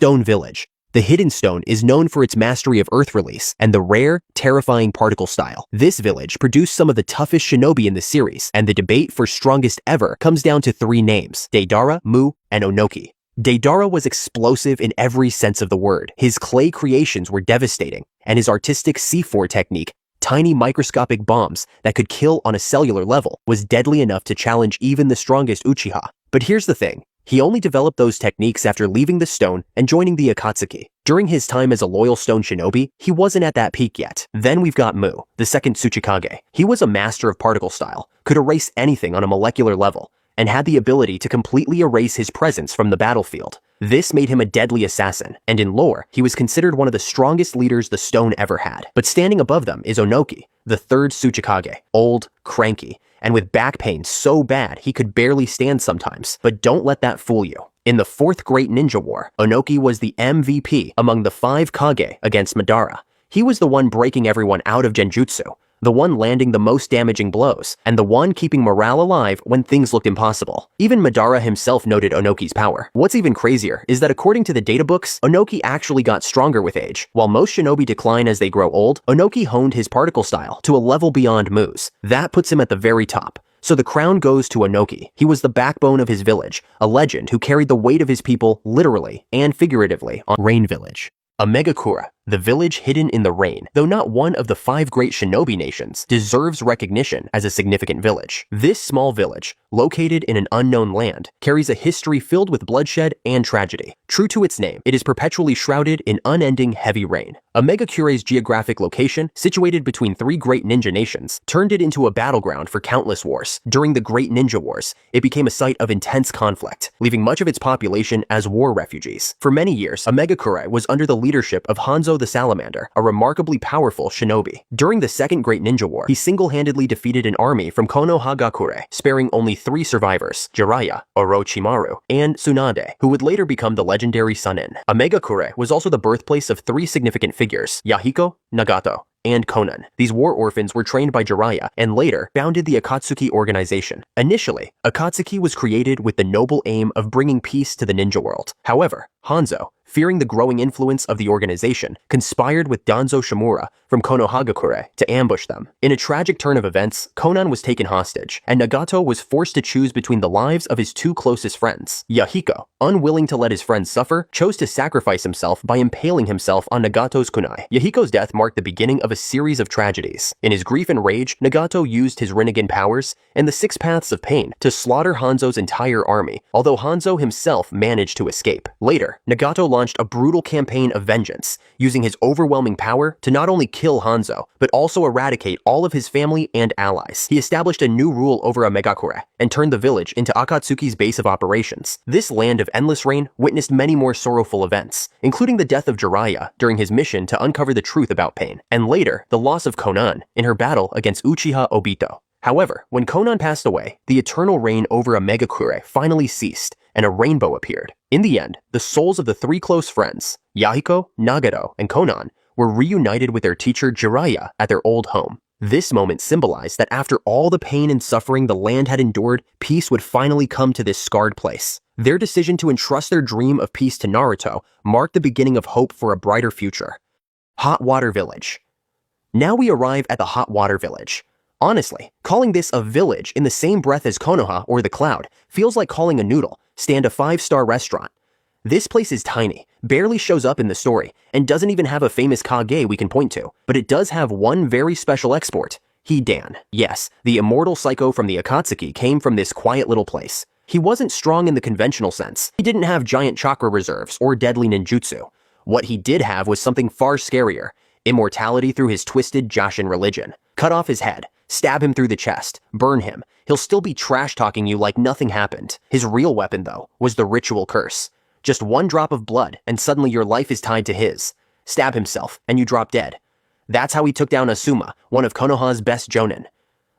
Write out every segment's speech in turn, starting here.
Stone Village. The Hidden Stone is known for its mastery of Earth Release and the rare, terrifying particle style. This village produced some of the toughest shinobi in the series, and the debate for strongest ever comes down to 3 names: Deidara, Mu, and Onoki. Deidara was explosive in every sense of the word. His clay creations were devastating, and his artistic C4 technique, tiny microscopic bombs that could kill on a cellular level, was deadly enough to challenge even the strongest Uchiha. But here's the thing. He only developed those techniques after leaving the stone and joining the Akatsuki. During his time as a loyal stone shinobi, he wasn't at that peak yet. Then we've got Mu, the second Tsuchikage. He was a master of particle style, could erase anything on a molecular level, and had the ability to completely erase his presence from the battlefield. This made him a deadly assassin, and in lore, he was considered one of the strongest leaders the stone ever had. But standing above them is Onoki, the third Tsuchikage, old, cranky, and with back pain so bad he could barely stand sometimes. But don't let that fool you. In the 4th Great Ninja War, Onoki was the MVP among the 5 Kage against Madara. He was the one breaking everyone out of Genjutsu, the one landing the most damaging blows, and the one keeping morale alive when things looked impossible. Even Madara himself noted Onoki's power. What's even crazier is that according to the databooks, Onoki actually got stronger with age. While most shinobi decline as they grow old, Onoki honed his particle style to a level beyond Mu's. That puts him at the very top. So the crown goes to Onoki. He was the backbone of his village, a legend who carried the weight of his people literally and figuratively on Rain Village. Amegakura, the village hidden in the rain, though not one of the 5 great shinobi nations, deserves recognition as a significant village. This small village, located in an unknown land, carries a history filled with bloodshed and tragedy. True to its name, it is perpetually shrouded in unending heavy rain. Amegakure's geographic location, situated between 3 great ninja nations, turned it into a battleground for countless wars. During the Great Ninja Wars, it became a site of intense conflict, leaving much of its population as war refugees. For many years, Amegakure was under the leadership of Hanzo the Salamander, a remarkably powerful shinobi. During the Second Great Ninja War, he single-handedly defeated an army from Konohagakure, sparing only 3 survivors: Jiraiya, Orochimaru, and Tsunade, who would later become the legendary Sannin. Amegakure was also the birthplace of 3 significant figures: Yahiko, Nagato, and Konan. These war orphans were trained by Jiraiya and later founded the Akatsuki organization. Initially, Akatsuki was created with the noble aim of bringing peace to the ninja world. However, Hanzo, fearing the growing influence of the organization, conspired with Danzo Shimura from Konohagakure to ambush them. In a tragic turn of events, Konan was taken hostage, and Nagato was forced to choose between the lives of his 2 closest friends. Yahiko, unwilling to let his friends suffer, chose to sacrifice himself by impaling himself on Nagato's kunai. Yahiko's death marked the beginning of a series of tragedies. In his grief and rage, Nagato used his Rinnegan powers and the 6 Paths of Pain to slaughter Hanzo's entire army, although Hanzo himself managed to escape. Later, Nagato launched a brutal campaign of vengeance, using his overwhelming power to not only kill Hanzo, but also eradicate all of his family and allies. He established a new rule over Amegakure and turned the village into Akatsuki's base of operations. This land of endless rain witnessed many more sorrowful events, including the death of Jiraiya during his mission to uncover the truth about pain, and later, the loss of Konan in her battle against Uchiha Obito. However, when Konan passed away, the eternal reign over Amegakure finally ceased, and a rainbow appeared. In the end, the souls of the 3 close friends, Yahiko, Nagato, and Konan, were reunited with their teacher Jiraiya at their old home. This moment symbolized that after all the pain and suffering the land had endured, peace would finally come to this scarred place. Their decision to entrust their dream of peace to Naruto marked the beginning of hope for a brighter future. Hot Water Village. Now we arrive at the Hot Water Village. Honestly, calling this a village in the same breath as Konoha or the Cloud feels like calling a noodle stand a 5-star restaurant. This place is tiny, barely shows up in the story, and doesn't even have a famous Kage we can point to, but it does have one very special export: Hidan. Yes, the immortal psycho from the Akatsuki came from this quiet little place. He wasn't strong in the conventional sense. He didn't have giant chakra reserves or deadly ninjutsu. What he did have was something far scarier: immortality through his twisted Joshin religion. Cut off his head, stab him through the chest, burn him. He'll still be trash-talking you like nothing happened. His real weapon, though, was the ritual curse. Just 1 drop of blood, and suddenly your life is tied to his. Stab himself, and you drop dead. That's how he took down Asuma, one of Konoha's best jonin.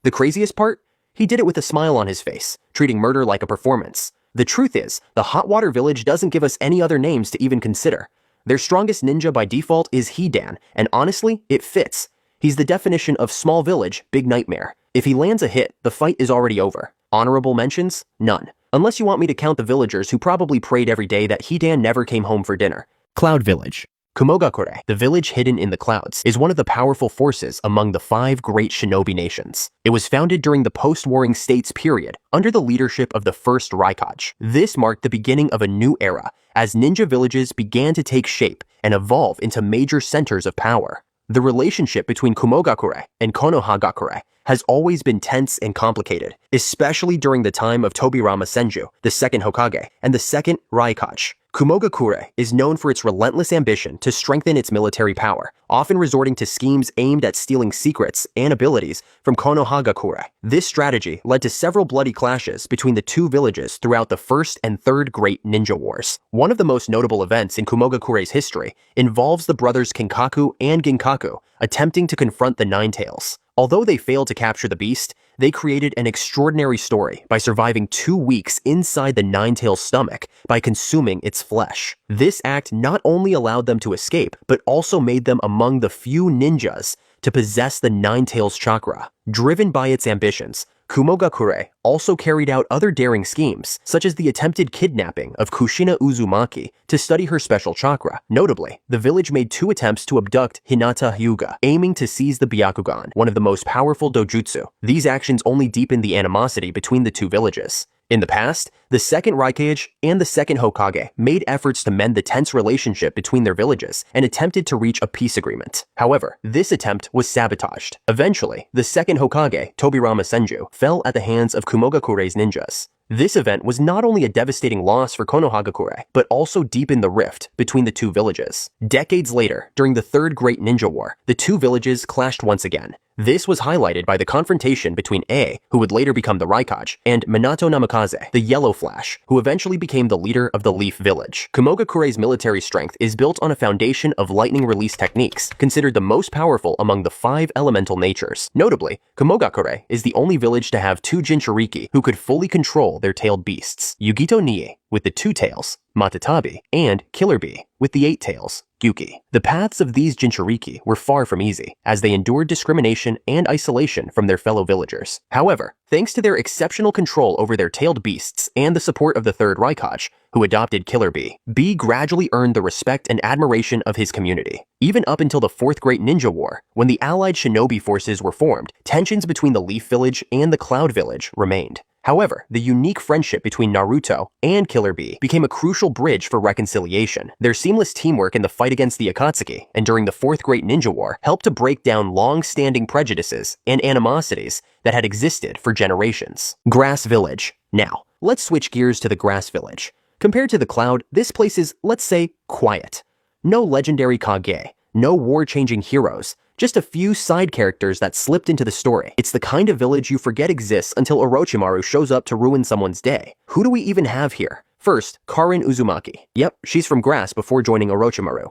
The craziest part? He did it with a smile on his face, treating murder like a performance. The truth is, the Hot Water Village doesn't give us any other names to even consider. Their strongest ninja by default is Hidan, and honestly, it fits. He's the definition of small village, big nightmare. If he lands a hit, the fight is already over. Honorable mentions? None. Unless you want me to count the villagers who probably prayed every day that Hidan never came home for dinner. Cloud Village. Kumogakure, the village hidden in the clouds, is one of the powerful forces among the 5 great shinobi nations. It was founded during the post-warring states period under the leadership of the first Raikage. This marked the beginning of a new era as ninja villages began to take shape and evolve into major centers of power. The relationship between Kumogakure and Konohagakure has always been tense and complicated, especially during the time of Tobirama Senju, the second Hokage, and the second Raikage. Kumogakure is known for its relentless ambition to strengthen its military power, often resorting to schemes aimed at stealing secrets and abilities from Konohagakure. This strategy led to several bloody clashes between the two villages throughout the First and Third Great Ninja Wars. One of the most notable events in Kumogakure's history involves the brothers Kinkaku and Ginkaku attempting to confront the Nine Tails. Although they failed to capture the beast, they created an extraordinary story by surviving 2 weeks inside the Nine-Tails' stomach by consuming its flesh. This act not only allowed them to escape, but also made them among the few ninjas to possess the Nine-Tails chakra. Driven by its ambitions, Kumogakure also carried out other daring schemes, such as the attempted kidnapping of Kushina Uzumaki to study her special chakra. Notably, the village made 2 attempts to abduct Hinata Hyuga, aiming to seize the Byakugan, one of the most powerful dojutsu. These actions only deepened the animosity between the two villages. In the past, the second Raikage and the second Hokage made efforts to mend the tense relationship between their villages and attempted to reach a peace agreement. However, this attempt was sabotaged. Eventually, the second Hokage, Tobirama Senju, fell at the hands of Kumogakure's ninjas. This event was not only a devastating loss for Konohagakure, but also deepened the rift between the two villages. Decades later, during the Third Great Ninja War, the two villages clashed once again. This was highlighted by the confrontation between A, who would later become the Raikage, and Minato Namikaze, the Yellow Flash, who eventually became the leader of the Leaf Village. Kumogakure's military strength is built on a foundation of lightning release techniques, considered the most powerful among the 5 elemental natures. Notably, Kumogakure is the only village to have 2 Jinchuriki who could fully control their tailed beasts. Yugito Nie, with the 2 tails, Matatabi, and Killer Bee, with the 8 tails, Gyuki. The paths of these Jinchuriki were far from easy, as they endured discrimination and isolation from their fellow villagers. However, thanks to their exceptional control over their tailed beasts and the support of the third Raikage, who adopted Killer Bee, Bee gradually earned the respect and admiration of his community. Even up until the Fourth Great Ninja War, when the allied shinobi forces were formed, tensions between the Leaf Village and the Cloud Village remained. However, the unique friendship between Naruto and Killer Bee became a crucial bridge for reconciliation. Their seamless teamwork in the fight against the Akatsuki and during the Fourth Great Ninja War helped to break down long-standing prejudices and animosities that had existed for generations. Grass Village. Now, let's switch gears to the Grass Village. Compared to the Cloud, this place is, let's say, quiet. No legendary Kage, no war-changing heroes, just a few side characters that slipped into the story. It's the kind of village you forget exists until Orochimaru shows up to ruin someone's day. Who do we even have here? First, Karin Uzumaki. Yep, she's from Grass before joining Orochimaru.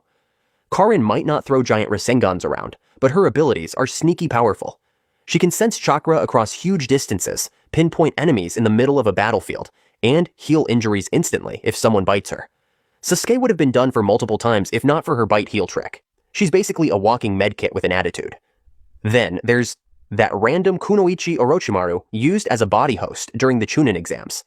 Karin might not throw giant Rasengans around, but her abilities are sneaky powerful. She can sense chakra across huge distances, pinpoint enemies in the middle of a battlefield, and heal injuries instantly if someone bites her. Sasuke would have been done for multiple times if not for her bite heal trick. She's basically a walking medkit with an attitude. Then there's that random Kunoichi Orochimaru used as a body host during the Chunin exams.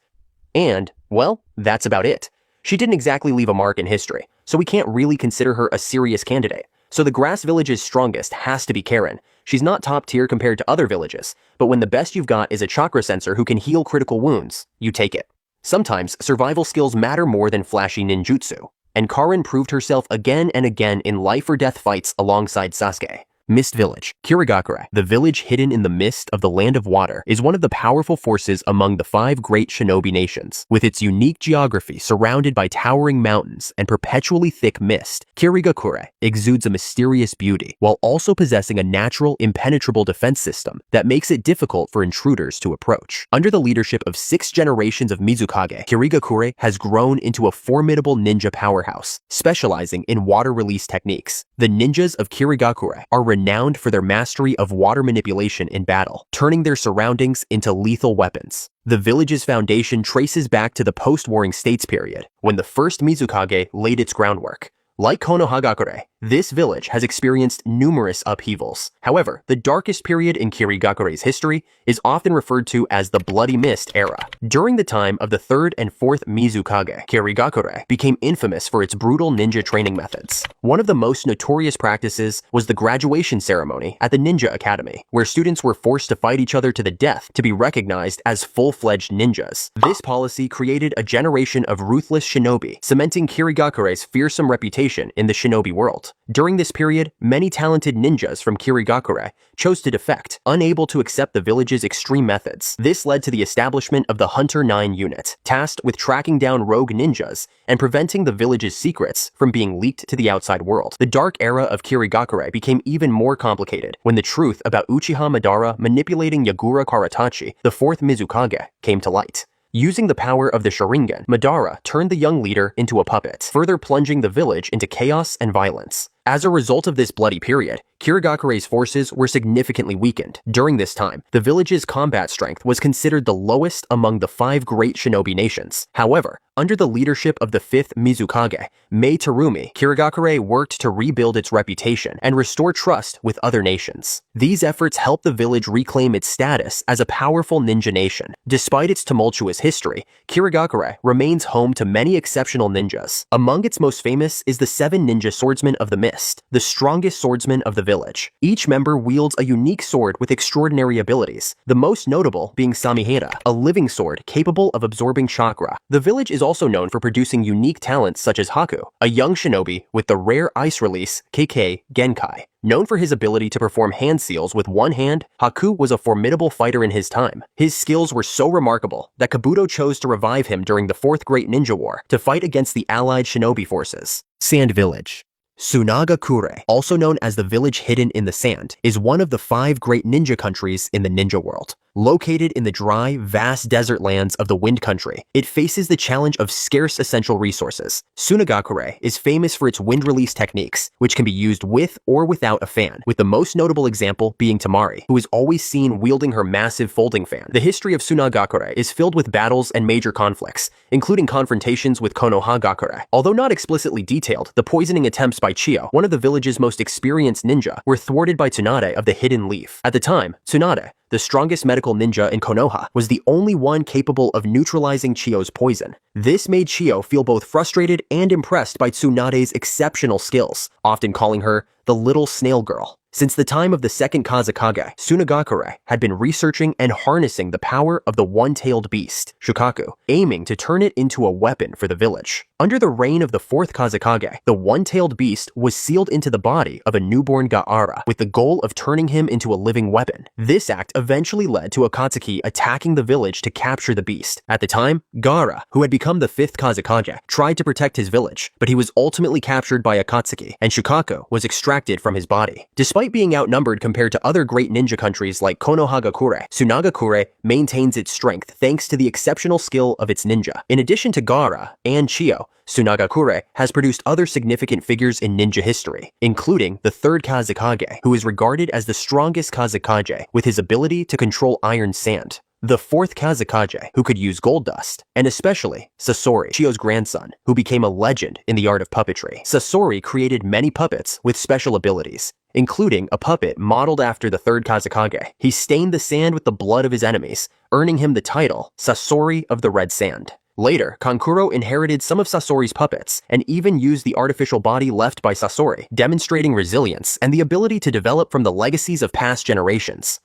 And, well, that's about it. She didn't exactly leave a mark in history, so we can't really consider her a serious candidate. So the Grass Village's strongest has to be Karin. She's not top tier compared to other villages, but when the best you've got is a chakra sensor who can heal critical wounds, you take it. Sometimes survival skills matter more than flashy ninjutsu, and Karin proved herself again and again in life-or-death fights alongside Sasuke. Mist Village. Kirigakure, the village hidden in the mist of the Land of Water, is one of the powerful forces among the 5 great shinobi nations. With its unique geography surrounded by towering mountains and perpetually thick mist, Kirigakure exudes a mysterious beauty, while also possessing a natural, impenetrable defense system that makes it difficult for intruders to approach. Under the leadership of 6 generations of Mizukage, Kirigakure has grown into a formidable ninja powerhouse, specializing in water release techniques. The ninjas of Kirigakure are renowned for their mastery of water manipulation in battle, turning their surroundings into lethal weapons. The village's foundation traces back to the post-warring states period, when the first Mizukage laid its groundwork. Like Konohagakure, This village has experienced numerous upheavals. However, the darkest period in Kirigakure's history is often referred to as the Bloody Mist era. During the time of the 3rd and 4th Mizukage, Kirigakure became infamous for its brutal ninja training methods. One of the most notorious practices was the graduation ceremony at the Ninja Academy, where students were forced to fight each other to the death to be recognized as full-fledged ninjas. This policy created a generation of ruthless shinobi, cementing Kirigakure's fearsome reputation in the shinobi world. During this period, many talented ninjas from Kirigakure chose to defect, unable to accept the village's extreme methods. This led to the establishment of the Hunter 9 unit, tasked with tracking down rogue ninjas and preventing the village's secrets from being leaked to the outside world. The dark era of Kirigakure became even more complicated when the truth about Uchiha Madara manipulating Yagura Karatachi, the 4th Mizukage, came to light. Using the power of the Sharingan, Madara turned the young leader into a puppet, further plunging the village into chaos and violence. As a result of this bloody period, Kirigakure's forces were significantly weakened. During this time, the village's combat strength was considered the lowest among the 5 great shinobi nations. However, under the leadership of the 5th Mizukage, Mei Terumi, Kirigakure worked to rebuild its reputation and restore trust with other nations. These efforts helped the village reclaim its status as a powerful ninja nation. Despite its tumultuous history, Kirigakure remains home to many exceptional ninjas. Among its most famous is the 7 ninja swordsmen of the Mist, the strongest swordsmen of the village. Each member wields a unique sword with extraordinary abilities, the most notable being Samihara, a living sword capable of absorbing chakra. The village is also known for producing unique talents such as Haku, a young shinobi with the rare ice release Kekkei Genkai. Known for his ability to perform hand seals with one hand, Haku was a formidable fighter in his time. His skills were so remarkable that Kabuto chose to revive him during the 4th Great Ninja War to fight against the allied shinobi forces. Sand Village. Sunagakure, also known as the village hidden in the sand, is one of the 5 great ninja countries in the ninja world. Located in the dry, vast desert lands of the Wind Country, it faces the challenge of scarce essential resources. Sunagakure is famous for its wind release techniques, which can be used with or without a fan, with the most notable example being Tamari, who is always seen wielding her massive folding fan. The history of Sunagakure is filled with battles and major conflicts, including confrontations with Konohagakure. Although not explicitly detailed, the poisoning attempts by Chiyo, one of the village's most experienced ninja, were thwarted by Tsunade of the Hidden Leaf. At the time, Tsunade, the strongest medical ninja in Konoha, was the only one capable of neutralizing Chiyo's poison. This made Chiyo feel both frustrated and impressed by Tsunade's exceptional skills, often calling her the little snail girl. Since the time of the 2nd Kazekage, Sunagakure had been researching and harnessing the power of the one-tailed beast, Shukaku, aiming to turn it into a weapon for the village. Under the reign of the 4th Kazekage, the one-tailed beast was sealed into the body of a newborn Gaara with the goal of turning him into a living weapon. This act eventually led to Akatsuki attacking the village to capture the beast. At the time, Gaara, who had become the 5th Kazekage, tried to protect his village, but he was ultimately captured by Akatsuki, and Shukaku was extracted from his body. Despite being outnumbered compared to other great ninja countries like Konohagakure, Sunagakure maintains its strength thanks to the exceptional skill of its ninja. In addition to Gaara and Chiyo, Sunagakure has produced other significant figures in ninja history, including the 3rd Kazekage, who is regarded as the strongest Kazekage with his ability to control iron sand, the 4th Kazekage, who could use gold dust, and especially Sasori, Chiyo's grandson, who became a legend in the art of puppetry. Sasori created many puppets with special abilities, including a puppet modeled after the 3rd Kazekage. He stained the sand with the blood of his enemies, earning him the title Sasori of the Red Sand. Later, Kankuro inherited some of Sasori's puppets and even used the artificial body left by Sasori, demonstrating resilience and the ability to develop from the legacies of past generations.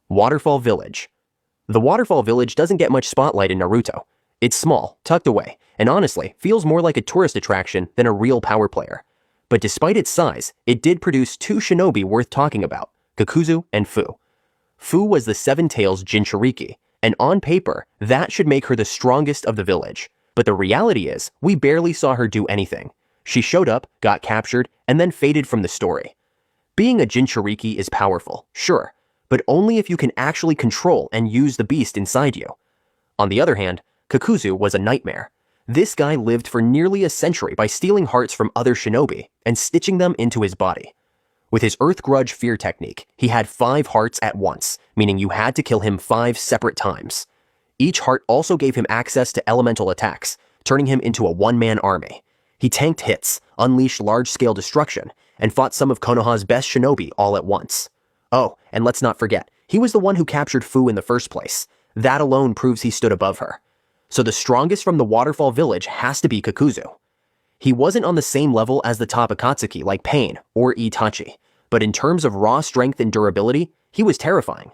Waterfall Village. The Waterfall Village doesn't get much spotlight in Naruto. It's small, tucked away, and honestly feels more like a tourist attraction than a real power player. But despite its size, it did produce 2 shinobi worth talking about, Kakuzu and Fu. Fu was the 7 Tails Jinchuriki, and on paper, that should make her the strongest of the village. But the reality is, we barely saw her do anything. She showed up, got captured, and then faded from the story. Being a Jinchuriki is powerful, sure, but only if you can actually control and use the beast inside you. On the other hand, Kakuzu was a nightmare. This guy lived for nearly a century by stealing hearts from other shinobi and stitching them into his body. With his Earth Grudge Fear technique, he had 5 hearts at once, meaning you had to kill him 5 separate times. Each heart also gave him access to elemental attacks, turning him into a one-man army. He tanked hits, unleashed large-scale destruction, and fought some of Konoha's best shinobi all at once. Oh, and let's not forget, he was the one who captured Fu in the first place. That alone proves he stood above her. So the strongest from the Waterfall Village has to be Kakuzu. He wasn't on the same level as the top Akatsuki like Pain or Itachi, but in terms of raw strength and durability, he was terrifying.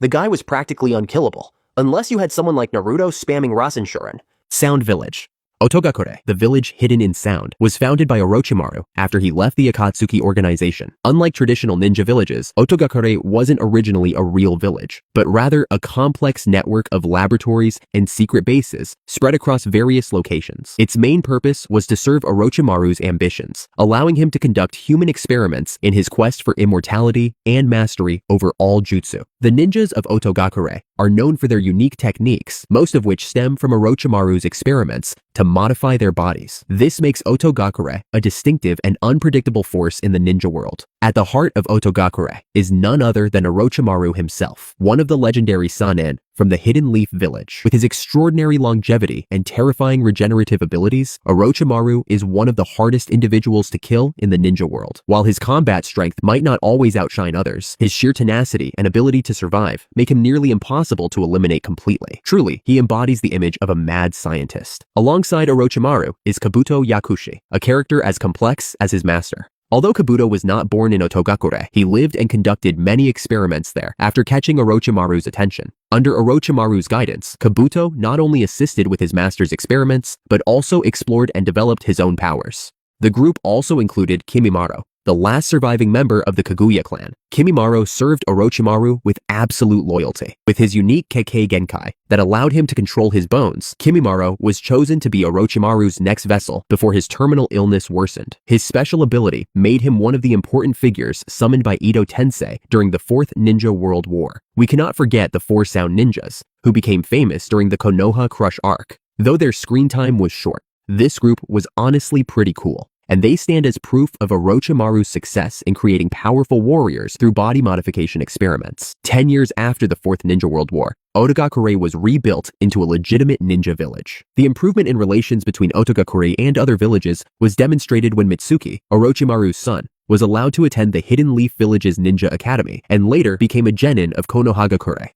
The guy was practically unkillable, unless you had someone like Naruto spamming Rasenshuriken. Sound Village. Otogakure, the village hidden in sound, was founded by Orochimaru after he left the Akatsuki organization. Unlike traditional ninja villages, Otogakure wasn't originally a real village, but rather a complex network of laboratories and secret bases spread across various locations. Its main purpose was to serve Orochimaru's ambitions, allowing him to conduct human experiments in his quest for immortality and mastery over all jutsu. The ninjas of Otogakure are known for their unique techniques, most of which stem from Orochimaru's experiments to modify their bodies. This makes Otogakure a distinctive and unpredictable force in the ninja world. At the heart of Otogakure is none other than Orochimaru himself, one of the legendary Sannin from the Hidden Leaf Village. With his extraordinary longevity and terrifying regenerative abilities, Orochimaru is one of the hardest individuals to kill in the ninja world. While his combat strength might not always outshine others, his sheer tenacity and ability to survive make him nearly impossible to eliminate completely. Truly, he embodies the image of a mad scientist. Alongside Orochimaru is Kabuto Yakushi, a character as complex as his master. Although Kabuto was not born in Otogakure, he lived and conducted many experiments there after catching Orochimaru's attention. Under Orochimaru's guidance, Kabuto not only assisted with his master's experiments, but also explored and developed his own powers. The group also included Kimimaro, the last surviving member of the Kaguya clan. Kimimaro served Orochimaru with absolute loyalty. With his unique Kekkei Genkai that allowed him to control his bones, Kimimaro was chosen to be Orochimaru's next vessel before his terminal illness worsened. His special ability made him one of the important figures summoned by Ito Tensei during the Fourth Ninja World War. We cannot forget the Four Sound Ninjas, who became famous during the Konoha Crush arc. Though their screen time was short, this group was honestly pretty cool, and they stand as proof of Orochimaru's success in creating powerful warriors through body modification experiments. 10 years after the Fourth Ninja World War, Otogakure was rebuilt into a legitimate ninja village. The improvement in relations between Otogakure and other villages was demonstrated when Mitsuki, Orochimaru's son, was allowed to attend the Hidden Leaf Village's Ninja Academy and later became a genin of Konohagakure.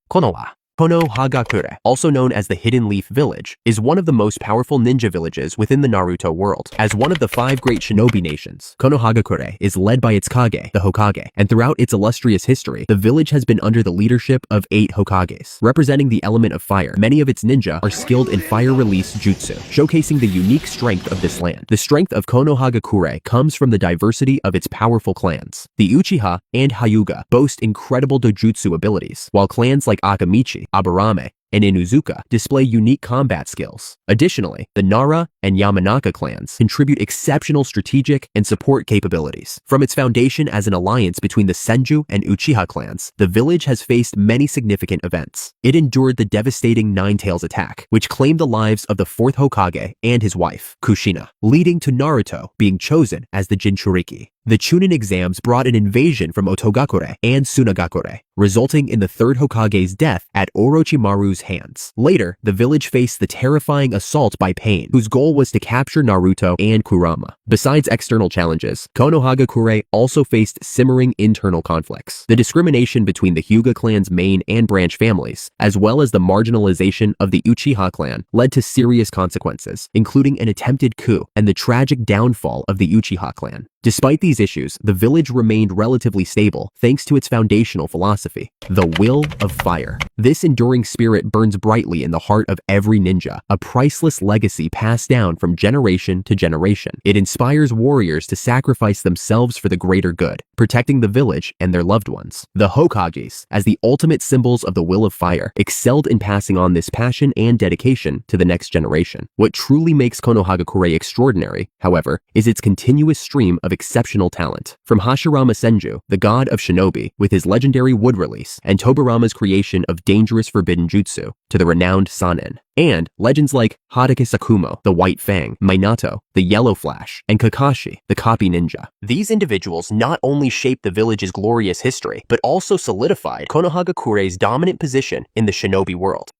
Konohagakure, also known as the Hidden Leaf Village, is one of the most powerful ninja villages within the Naruto world. As one of the 5 great shinobi nations, Konohagakure is led by its Kage, the Hokage, and throughout its illustrious history, the village has been under the leadership of 8 Hokages. Representing the element of fire, many of its ninja are skilled in fire release jutsu, showcasing the unique strength of this land. The strength of Konohagakure comes from the diversity of its powerful clans. The Uchiha and Hyuga boast incredible dojutsu abilities, while clans like Akamichi, Aburame, and Inuzuka display unique combat skills. Additionally, the Nara and Yamanaka clans contribute exceptional strategic and support capabilities. From its foundation as an alliance between the Senju and Uchiha clans, the village has faced many significant events. It endured the devastating Nine Tails attack, which claimed the lives of the 4th Hokage and his wife, Kushina, leading to Naruto being chosen as the Jinchuriki. The Chunin exams brought an invasion from Otogakure and Sunagakure, resulting in the 3rd Hokage's death at Orochimaru's hands. Later, the village faced the terrifying assault by Pain, whose goal was to capture Naruto and Kurama. Besides external challenges, Konohagakure also faced simmering internal conflicts. The discrimination between the Hyuga clan's main and branch families, as well as the marginalization of the Uchiha clan, led to serious consequences, including an attempted coup and the tragic downfall of the Uchiha clan. Despite these issues, the village remained relatively stable thanks to its foundational philosophy, the will of fire. This enduring spirit burns brightly in the heart of every ninja, a priceless legacy passed down from generation to generation. It inspires warriors to sacrifice themselves for the greater good, protecting the village and their loved ones. The Hokages, as the ultimate symbols of the will of fire, excelled in passing on this passion and dedication to the next generation. What truly makes Konohagakure extraordinary, however, is its continuous stream of exceptional talent. From Hashirama Senju, the god of shinobi, with his legendary wood release, and Tobirama's creation of dangerous forbidden jutsu, to the renowned Sannin. And legends like Hadake Sakumo, the White Fang, Minato, the Yellow Flash, and Kakashi, the Copy Ninja. These individuals not only shaped the village's glorious history, but also solidified Konohagakure's dominant position in the shinobi world.